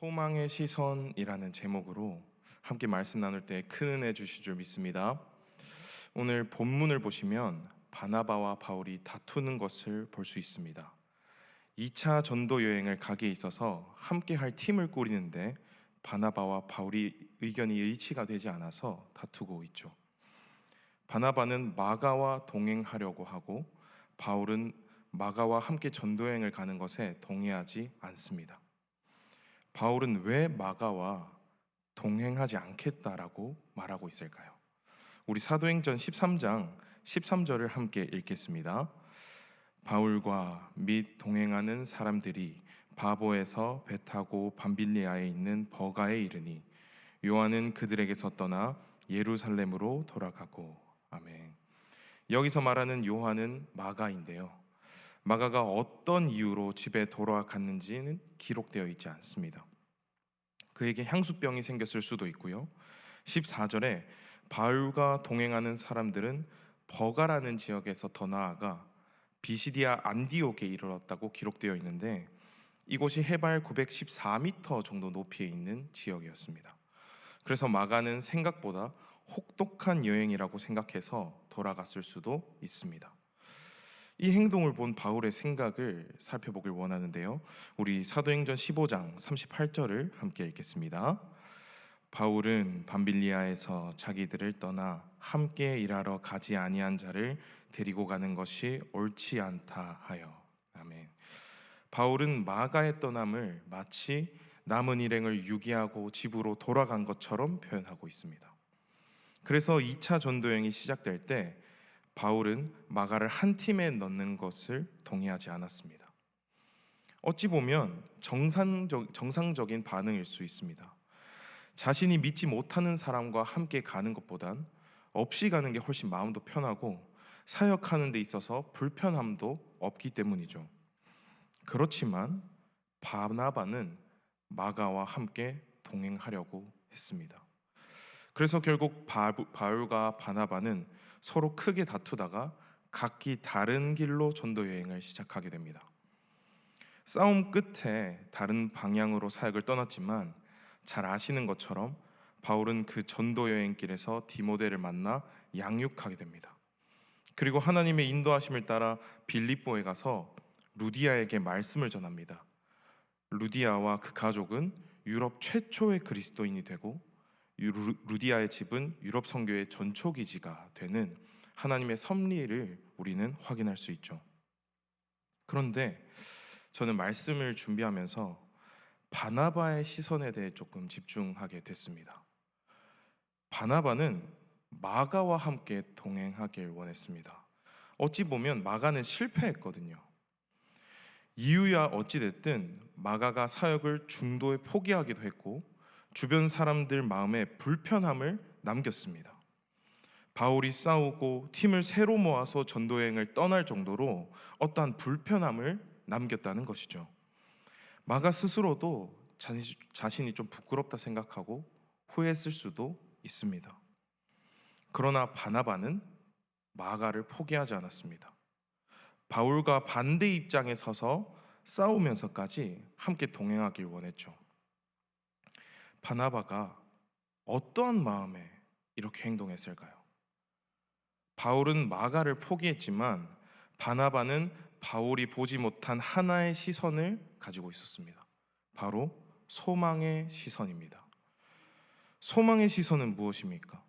소망의 시선이라는 제목으로 함께 말씀 나눌 때 큰 은혜 주실 줄 믿습니다. 오늘 본문을 보시면 바나바와 바울이 다투는 것을 볼 수 있습니다. 2차 전도 여행을 가기에 있어서 함께 할 팀을 꾸리는데 바나바와 바울이 의견이 일치가 되지 않아서 다투고 있죠. 바나바는 마가와 동행하려고 하고 바울은 마가와 함께 전도 여행을 가는 것에 동의하지 않습니다. 바울은 왜 마가와 동행하지 않겠다라고 말하고 있을까요? 우리 사도행전 13장 13절을 함께 읽겠습니다. 바울과 및 동행하는 사람들이 바보에서 배 타고 밤빌리아에 있는 버가에 이르니 요한은 그들에게서 떠나 예루살렘으로 돌아가고. 아멘. 여기서 말하는 요한은 마가인데요, 마가가 어떤 이유로 집에 돌아갔는지는 기록되어 있지 않습니다. 그에게 향수병이 생겼을 수도 있고요. 14절에 바울과 동행하는 사람들은 버가라는 지역에서 더 나아가 비시디아 안디옥에 이르렀다고 기록되어 있는데 이곳이 해발 914m 정도 높이에 있는 지역이었습니다. 그래서 마가는 생각보다 혹독한 여행이라고 생각해서 돌아갔을 수도 있습니다. 이 행동을 본 바울의 생각을 살펴보길 원하는데요, 우리 사도행전 15장 38절을 함께 읽겠습니다. 바울은 밤빌리아에서 자기들을 떠나 함께 일하러 가지 아니한 자를 데리고 가는 것이 옳지 않다 하여. 아멘. 바울은 마가의 떠남을 마치 남은 일행을 유기하고 집으로 돌아간 것처럼 표현하고 있습니다. 그래서 2차 전도여행이 시작될 때 바울은 마가를 한 팀에 넣는 것을 동의하지 않았습니다. 어찌 보면 정상적인 반응일 수 있습니다. 자신이 믿지 못하는 사람과 함께 가는 것보단 없이 가는 게 훨씬 마음도 편하고 사역하는 데 있어서 불편함도 없기 때문이죠. 그렇지만 바나바는 마가와 함께 동행하려고 했습니다. 그래서 결국 바울과 바나바는 서로 크게 다투다가 각기 다른 길로 전도 여행을 시작하게 됩니다. 싸움 끝에 다른 방향으로 사역을 떠났지만 잘 아시는 것처럼 바울은 그 전도 여행길에서 디모데를 만나 양육하게 됩니다. 그리고 하나님의 인도하심을 따라 빌립보에 가서 루디아에게 말씀을 전합니다. 루디아와 그 가족은 유럽 최초의 그리스도인이 되고 루디아의 집은 유럽 선교의 전초기지가 되는 하나님의 섭리를 우리는 확인할 수 있죠. 그런데 저는 말씀을 준비하면서 바나바의 시선에 대해 조금 집중하게 됐습니다. 바나바는 마가와 함께 동행하길 원했습니다. 어찌 보면 마가는 실패했거든요. 이유야 어찌됐든 마가가 사역을 중도에 포기하기도 했고 주변 사람들 마음에 불편함을 남겼습니다. 바울이 싸우고 팀을 새로 모아서 전도여행을 떠날 정도로 어떠한 불편함을 남겼다는 것이죠. 마가 스스로도 자신이 좀 부끄럽다 생각하고 후회했을 수도 있습니다. 그러나 바나바는 마가를 포기하지 않았습니다. 바울과 반대 입장에 서서 싸우면서까지 함께 동행하길 원했죠. 바나바가 어떠한 마음에 이렇게 행동했을까요? 바울은 마가를 포기했지만 바나바는 바울이 보지 못한 하나의 시선을 가지고 있었습니다. 바로 소망의 시선입니다. 소망의 시선은 무엇입니까?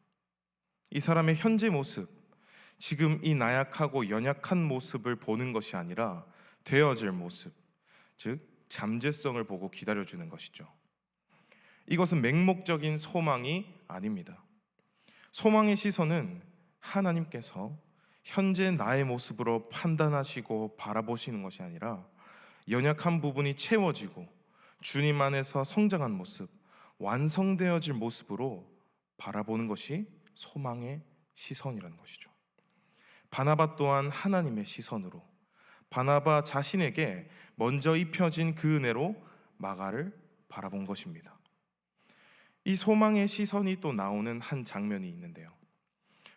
이 사람의 현재 모습, 지금 이 나약하고 연약한 모습을 보는 것이 아니라 되어질 모습, 즉 잠재성을 보고 기다려주는 것이죠. 이것은 맹목적인 소망이 아닙니다. 소망의 시선은 하나님께서 현재 나의 모습으로 판단하시고 바라보시는 것이 아니라 연약한 부분이 채워지고 주님 안에서 성장한 모습, 완성되어질 모습으로 바라보는 것이 소망의 시선이라는 것이죠. 바나바 또한 하나님의 시선으로 바나바 자신에게 먼저 입혀진 그 은혜로 마가를 바라본 것입니다. 이 소망의 시선이 또 나오는 한 장면이 있는데요,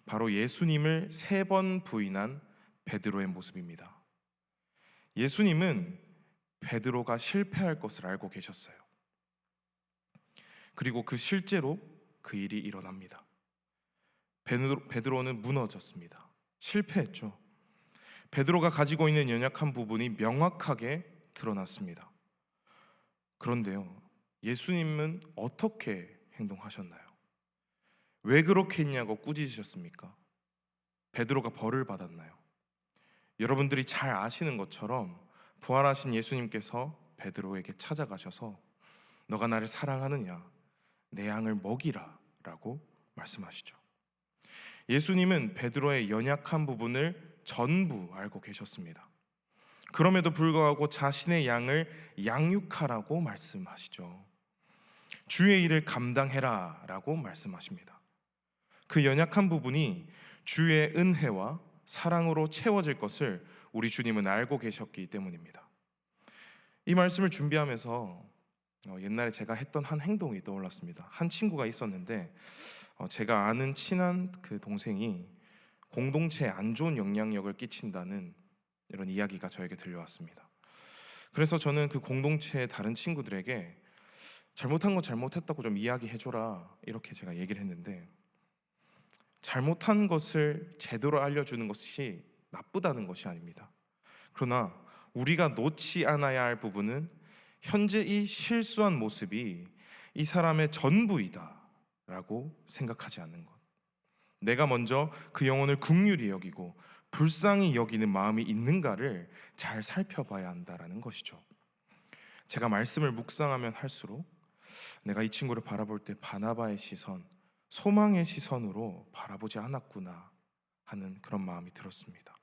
바로 예수님을 3번 부인한 베드로의 모습입니다. 예수님은 베드로가 실패할 것을 알고 계셨어요. 그리고 실제로 그 일이 일어납니다. 베드로는 무너졌습니다. 실패했죠. 베드로가 가지고 있는 연약한 부분이 명확하게 드러났습니다. 그런데요, 예수님은 어떻게 행동하셨나요? 왜 그렇게 했냐고 꾸짖으셨습니까? 베드로가 벌을 받았나요? 여러분들이 잘 아시는 것처럼 부활하신 예수님께서 베드로에게 찾아가셔서 너가 나를 사랑하느냐? 내 양을 먹이라 라고 말씀하시죠. 예수님은 베드로의 연약한 부분을 전부 알고 계셨습니다. 그럼에도 불구하고 자신의 양을 양육하라고 말씀하시죠. 주의 일을 감당해라 라고 말씀하십니다. 그 연약한 부분이 주의 은혜와 사랑으로 채워질 것을 우리 주님은 알고 계셨기 때문입니다. 이 말씀을 준비하면서 옛날에 제가 했던 한 행동이 떠올랐습니다. 한 친구가 있었는데 제가 아는 친한 그 동생이 공동체에 안 좋은 영향력을 끼친다는 이런 이야기가 저에게 들려왔습니다. 그래서 저는 그 공동체의 다른 친구들에게 잘못한 거 잘못했다고 좀 이야기해줘라 이렇게 제가 얘기를 했는데, 잘못한 것을 제대로 알려주는 것이 나쁘다는 것이 아닙니다. 그러나 우리가 놓지 않아야 할 부분은 현재 이 실수한 모습이 이 사람의 전부이다 라고 생각하지 않는 것, 내가 먼저 그 영혼을 긍휼히 여기고 불쌍히 여기는 마음이 있는가를 잘 살펴봐야 한다라는 것이죠. 제가 말씀을 묵상하면 할수록 내가 이 친구를 바라볼 때 바나바의 시선, 소망의 시선으로 바라보지 않았구나 하는 그런 마음이 들었습니다.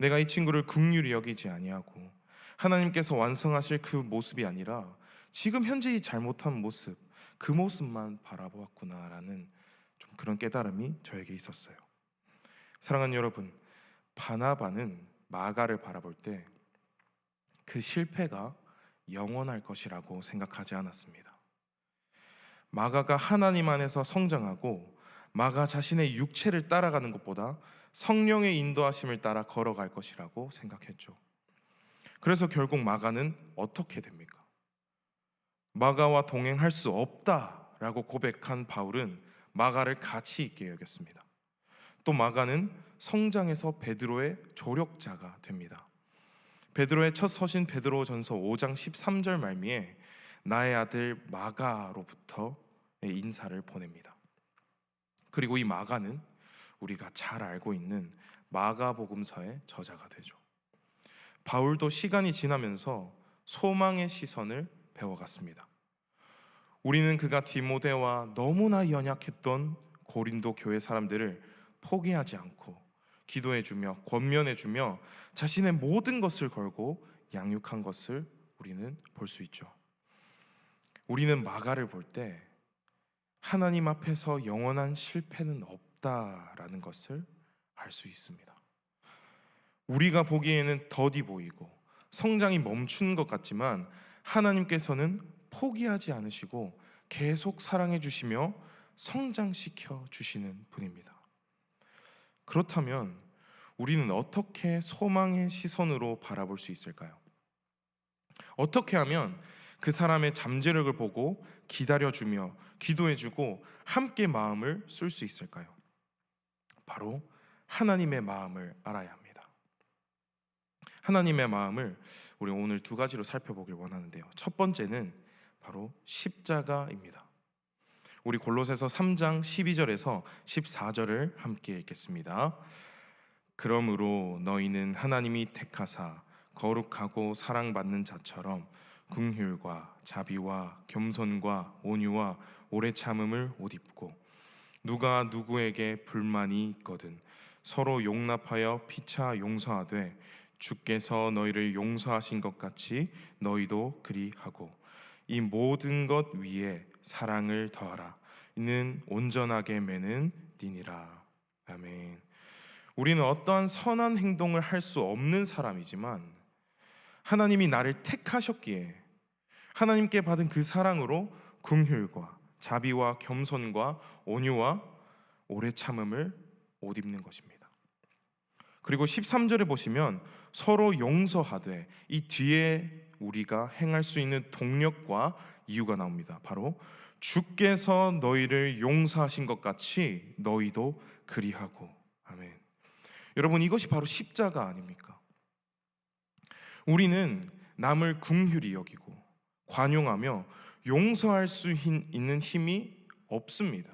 내가 이 친구를 긍휼히 여기지 아니하고 하나님께서 완성하실 그 모습이 아니라 지금 현재 이 잘못한 모습, 그 모습만 바라보았구나라는 좀 그런 깨달음이 저에게 있었어요. 사랑하는 여러분, 바나바는 마가를 바라볼 때 그 실패가 영원할 것이라고 생각하지 않았습니다. 마가가 하나님 안에서 성장하고 마가 자신의 육체를 따라가는 것보다 성령의 인도하심을 따라 걸어갈 것이라고 생각했죠. 그래서 결국 마가는 어떻게 됩니까? 마가와 동행할 수 없다라고 고백한 바울은 마가를 가치 있게 여겼습니다. 또 마가는 성장해서 베드로의 조력자가 됩니다. 베드로의 첫 서신 베드로전서 5장 13절 말미에 나의 아들 마가로부터 인사를 보냅니다. 그리고 이 마가는 우리가 잘 알고 있는 마가복음서의 저자가 되죠. 바울도 시간이 지나면서 소망의 시선을 배워갔습니다. 우리는 그가 디모데와 너무나 연약했던 고린도 교회 사람들을 포기하지 않고 기도해주며 권면해주며 자신의 모든 것을 걸고 양육한 것을 우리는 볼 수 있죠. 우리는 마가를 볼 때 하나님 앞에서 영원한 실패는 없다라는 것을 알 수 있습니다. 우리가 보기에는 더디 보이고 성장이 멈춘 것 같지만 하나님께서는 포기하지 않으시고 계속 사랑해 주시며 성장시켜 주시는 분입니다. 그렇다면 우리는 어떻게 소망의 시선으로 바라볼 수 있을까요? 어떻게 하면 그 사람의 잠재력을 보고 기다려주며 기도해주고 함께 마음을 쓸 수 있을까요? 바로 하나님의 마음을 알아야 합니다. 하나님의 마음을 우리 오늘 두 가지로 살펴보길 원하는데요. 첫 번째는 바로 십자가입니다. 우리 골로새서 3장 12절에서 14절을 함께 읽겠습니다. 그러므로 너희는 하나님이 택하사 거룩하고 사랑받는 자처럼 긍휼과 자비와 겸손과 온유와 오래 참음을 옷 입고, 누가 누구에게 불만이 있거든 서로 용납하여 피차 용서하되 주께서 너희를 용서하신 것 같이 너희도 그리하고, 이 모든 것 위에 사랑을 더하라. 이는 온전하게 매는 띠니라. 아멘. 우리는 어떠한 선한 행동을 할 수 없는 사람이지만 하나님이 나를 택하셨기에 하나님께 받은 그 사랑으로 긍휼과 자비와 겸손과 온유와 오래 참음을 옷 입는 것입니다. 그리고 13절에 보시면 서로 용서하되, 이 뒤에 우리가 행할 수 있는 동력과 이유가 나옵니다. 바로 주께서 너희를 용서하신 것 같이 너희도 그리하고. 아멘. 여러분, 이것이 바로 십자가 아닙니까? 우리는 남을 긍휼히 여기고 관용하며 용서할 수 있는 힘이 없습니다.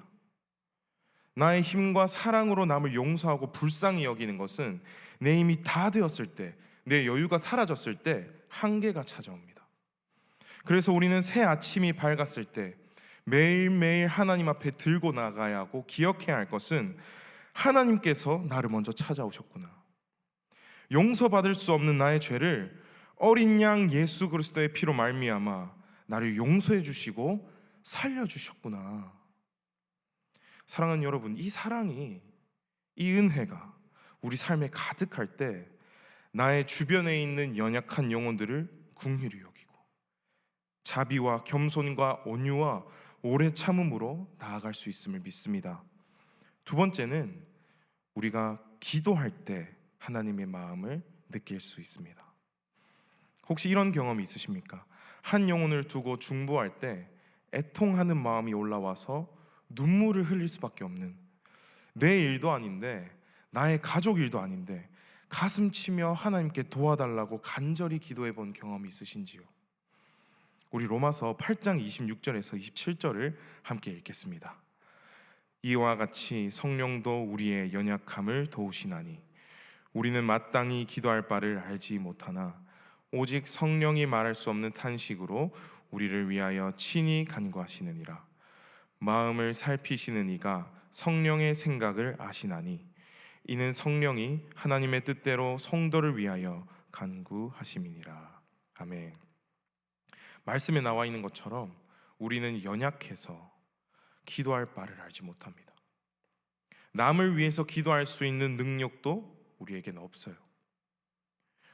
나의 힘과 사랑으로 남을 용서하고 불쌍히 여기는 것은 내 힘이 다 되었을 때, 내 여유가 사라졌을 때 한계가 찾아옵니다. 그래서 우리는 새 아침이 밝았을 때 매일매일 하나님 앞에 들고 나가야 하고 기억해야 할 것은 하나님께서 나를 먼저 찾아오셨구나. 용서받을 수 없는 나의 죄를 어린 양 예수 그리스도의 피로 말미암아 나를 용서해 주시고 살려 주셨구나. 사랑하는 여러분, 이 사랑이, 이 은혜가 우리 삶에 가득할 때 나의 주변에 있는 연약한 영혼들을 긍휼히 여기고 자비와 겸손과 온유와 오래 참음으로 나아갈 수 있음을 믿습니다. 두 번째는 우리가 기도할 때 하나님의 마음을 느낄 수 있습니다. 혹시 이런 경험이 있으십니까? 한 영혼을 두고 중보할 때 애통하는 마음이 올라와서 눈물을 흘릴 수밖에 없는, 내 일도 아닌데, 나의 가족 일도 아닌데 가슴 치며 하나님께 도와달라고 간절히 기도해 본 경험이 있으신지요? 우리 로마서 8장 26절에서 27절을 함께 읽겠습니다. 이와 같이 성령도 우리의 연약함을 도우시나니 우리는 마땅히 기도할 바를 알지 못하나 오직 성령이 말할 수 없는 탄식으로 우리를 위하여 친히 간구하시느니라. 마음을 살피시는 이가 성령의 생각을 아시나니 이는 성령이 하나님의 뜻대로 성도를 위하여 간구하심이니라. 아멘. 말씀에 나와 있는 것처럼 우리는 연약해서 기도할 바를 알지 못합니다. 남을 위해서 기도할 수 있는 능력도 우리에게는 없어요.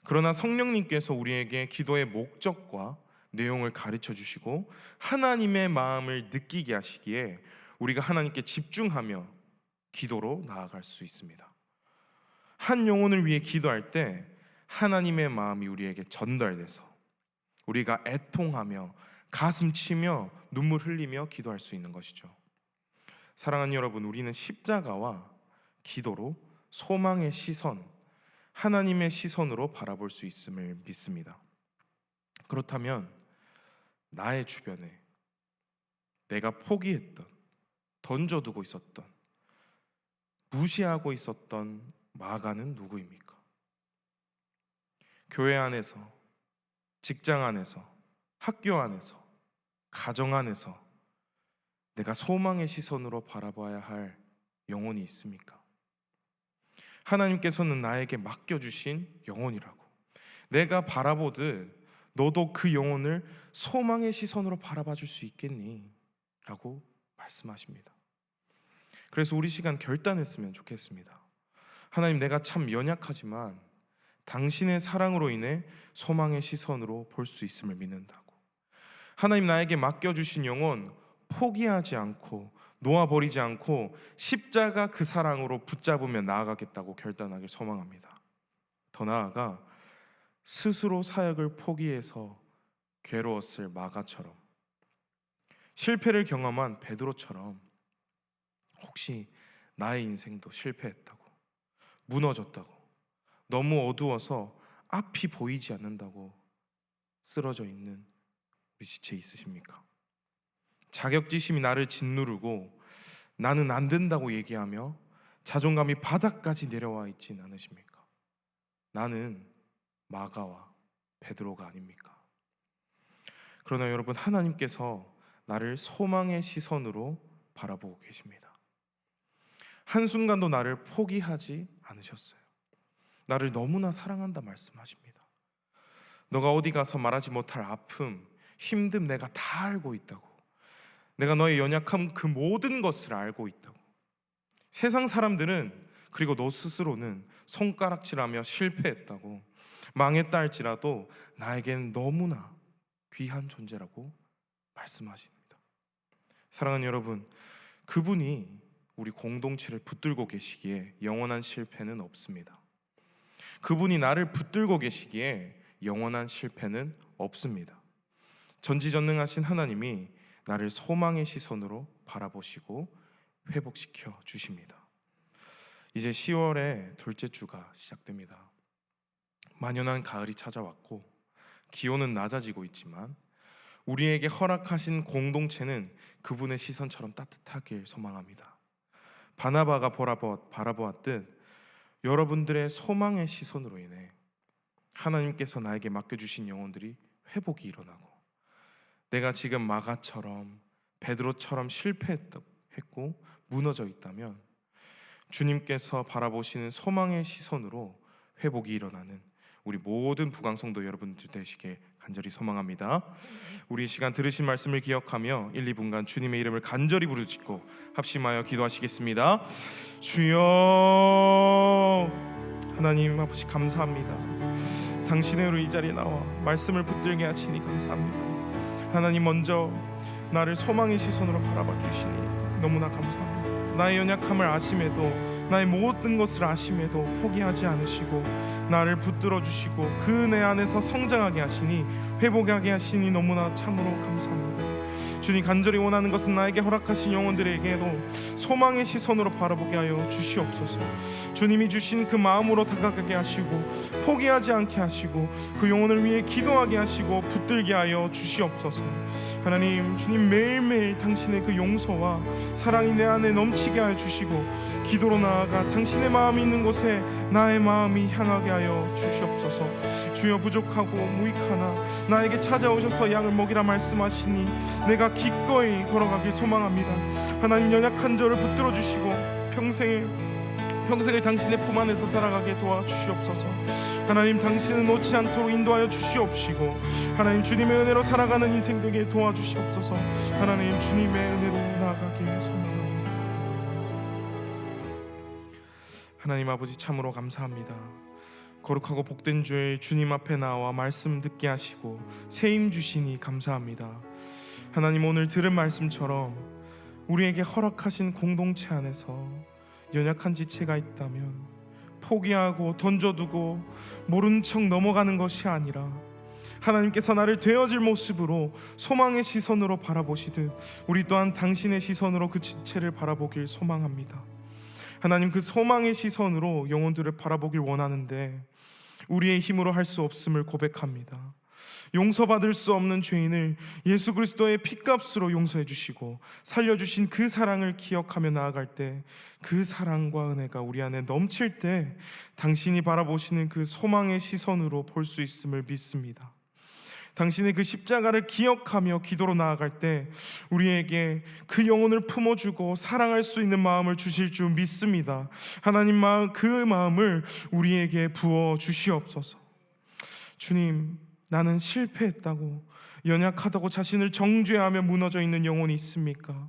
그러나 성령님께서 우리에게 기도의 목적과 내용을 가르쳐 주시고 하나님의 마음을 느끼게 하시기에 우리가 하나님께 집중하며 기도로 나아갈 수 있습니다. 한 영혼을 위해 기도할 때 하나님의 마음이 우리에게 전달돼서 우리가 애통하며 가슴 치며 눈물 흘리며 기도할 수 있는 것이죠. 사랑하는 여러분, 우리는 십자가와 기도로 소망의 시선, 하나님의 시선으로 바라볼 수 있음을 믿습니다. 그렇다면 나의 주변에 내가 포기했던, 던져두고 있었던, 무시하고 있었던 마가는 누구입니까? 교회 안에서, 직장 안에서, 학교 안에서, 가정 안에서 내가 소망의 시선으로 바라봐야 할 영혼이 있습니까? 하나님께서는 나에게 맡겨주신 영혼이라고, 내가 바라보듯 너도 그 영혼을 소망의 시선으로 바라봐 줄 수 있겠니? 라고 말씀하십니다. 그래서 우리 시간 결단했으면 좋겠습니다. 하나님, 내가 참 연약하지만 당신의 사랑으로 인해 소망의 시선으로 볼 수 있음을 믿는다고. 하나님, 나에게 맡겨주신 영혼 포기하지 않고 놓아버리지 않고 십자가 그 사랑으로 붙잡으며 나아가겠다고 결단하길 소망합니다. 더 나아가 스스로 사역을 포기해서 괴로웠을 마가처럼, 실패를 경험한 베드로처럼 혹시 나의 인생도 실패했다고, 무너졌다고, 너무 어두워서 앞이 보이지 않는다고 쓰러져 있는 우리 지체 있으십니까? 자격지심이 나를 짓누르고 나는 안 된다고 얘기하며 자존감이 바닥까지 내려와 있진 않으십니까? 나는 마가와 베드로가 아닙니까? 그러나 여러분, 하나님께서 나를 소망의 시선으로 바라보고 계십니다. 한순간도 나를 포기하지 않으셨어요. 나를 너무나 사랑한다 말씀하십니다. 너가 어디 가서 말하지 못할 아픔, 힘듦 내가 다 알고 있다고. 내가 너의 연약함 그 모든 것을 알고 있다고. 세상 사람들은, 그리고 너 스스로는 손가락질하며 실패했다고, 망했다 할지라도 나에겐 너무나 귀한 존재라고 말씀하십니다. 사랑하는 여러분, 그분이 우리 공동체를 붙들고 계시기에 영원한 실패는 없습니다. 그분이 나를 붙들고 계시기에 영원한 실패는 없습니다. 전지전능하신 하나님이 나를 소망의 시선으로 바라보시고 회복시켜 주십니다. 이제 10월의 둘째 주가 시작됩니다. 만연한 가을이 찾아왔고 기온은 낮아지고 있지만 우리에게 허락하신 공동체는 그분의 시선처럼 따뜻하길 소망합니다. 바나바가 바라보았듯 여러분들의 소망의 시선으로 인해 하나님께서 나에게 맡겨주신 영혼들이 회복이 일어나고, 내가 지금 마가처럼 베드로처럼 실패했고 무너져 있다면 주님께서 바라보시는 소망의 시선으로 회복이 일어나는 우리 모든 부강성도 여러분들 되시길 간절히 소망합니다. 우리 이 시간 들으신 말씀을 기억하며 1, 2분간 주님의 이름을 간절히 부르짖고 합심하여 기도하시겠습니다. 주여, 하나님 아버지 감사합니다. 당신의 으로 이 자리에 나와 말씀을 붙들게 하시니 감사합니다. 하나님, 먼저 나를 소망의 시선으로 바라봐 주시니 너무나 감사합니다. 나의 연약함을 아심에도, 나의 모든 것을 아심에도 포기하지 않으시고 나를 붙들어 주시고 그 은혜 안에서 성장하게 하시니, 회복하게 하시니 너무나 참으로 감사합니다. 주님, 간절히 원하는 것은 나에게 허락하신 영혼들에게도 소망의 시선으로 바라보게 하여 주시옵소서. 주님이 주신 그 마음으로 다가가게 하시고 포기하지 않게 하시고 그 영혼을 위해 기도하게 하시고 붙들게 하여 주시옵소서. 하나님, 주님 매일매일 당신의 그 용서와 사랑이 내 안에 넘치게 하여 주시고 기도로 나아가 당신의 마음이 있는 곳에 나의 마음이 향하게 하여 주시옵소서. 주여, 부족하고 무익하나 나에게 찾아오셔서 양을 먹이라 말씀하시니 내가 기꺼이 걸어가길 소망합니다. 하나님, 연약한 저를 붙들어 주시고 평생을 당신의 품 안에서 살아가게 도와주시옵소서. 하나님, 당신은 놓지 않도록 인도하여 주시옵시고 하나님, 주님의 은혜로 살아가는 인생 되게 도와주시옵소서. 하나님, 주님의 은혜로 나아가길 소망합니다. 하나님 아버지, 참으로 감사합니다. 거룩하고 복된 주일 주님 앞에 나와 말씀 듣게 하시고 세임 주시니 감사합니다. 하나님, 오늘 들은 말씀처럼 우리에게 허락하신 공동체 안에서 연약한 지체가 있다면 포기하고 던져두고 모른 척 넘어가는 것이 아니라 하나님께서 나를 되어질 모습으로 소망의 시선으로 바라보시듯 우리 또한 당신의 시선으로 그 지체를 바라보길 소망합니다. 하나님, 그 소망의 시선으로 영혼들을 바라보길 원하는데 우리의 힘으로 할 수 없음을 고백합니다. 용서받을 수 없는 죄인을 예수 그리스도의 피값으로 용서해 주시고 살려주신 그 사랑을 기억하며 나아갈 때, 그 사랑과 은혜가 우리 안에 넘칠 때 당신이 바라보시는 그 소망의 시선으로 볼 수 있음을 믿습니다. 당신의 그 십자가를 기억하며 기도로 나아갈 때 우리에게 그 영혼을 품어주고 사랑할 수 있는 마음을 주실 줄 믿습니다. 하나님, 그 마음을 우리에게 부어 주시옵소서. 주님, 나는 실패했다고, 연약하다고 자신을 정죄하며 무너져 있는 영혼이 있습니까?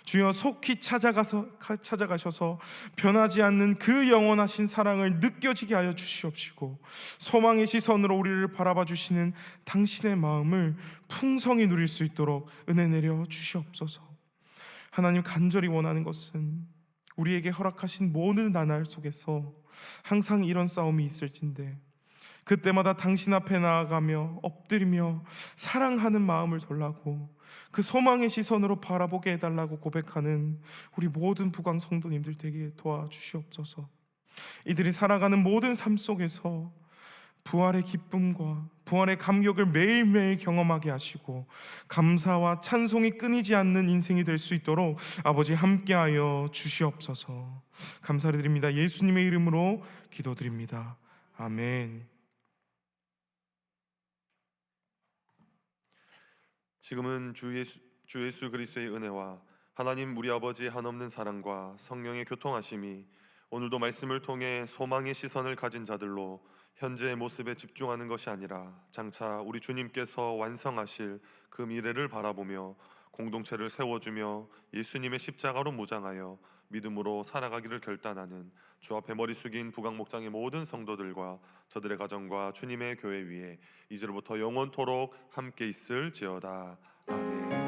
주여, 속히 찾아가셔서 변하지 않는 그 영원하신 사랑을 느껴지게 하여 주시옵시고 소망의 시선으로 우리를 바라봐 주시는 당신의 마음을 풍성히 누릴 수 있도록 은혜 내려 주시옵소서. 하나님, 간절히 원하는 것은 우리에게 허락하신 모든 나날 속에서 항상 이런 싸움이 있을진데 그때마다 당신 앞에 나아가며 엎드리며 사랑하는 마음을 달라고, 그 소망의 시선으로 바라보게 해달라고 고백하는 우리 모든 부강 성도님들 되게 도와주시옵소서. 이들이 살아가는 모든 삶 속에서 부활의 기쁨과 부활의 감격을 매일매일 경험하게 하시고 감사와 찬송이 끊이지 않는 인생이 될 수 있도록 아버지 함께하여 주시옵소서. 감사를 드립니다. 예수님의 이름으로 기도드립니다. 아멘. 지금은 주 예수 그리스도의 은혜와 하나님 우리 아버지의 한없는 사랑과 성령의 교통하심이 오늘도 말씀을 통해 소망의 시선을 가진 자들로 현재의 모습에 집중하는 것이 아니라 장차 우리 주님께서 완성하실 그 미래를 바라보며 공동체를 세워주며 예수님의 십자가로 무장하여 믿음으로 살아가기를 결단하는 주 앞에 머리 숙인 부강 목장의 모든 성도들과 저들의 가정과 주님의 교회 위에 이제로부터 영원토록 함께 있을지어다. 아멘.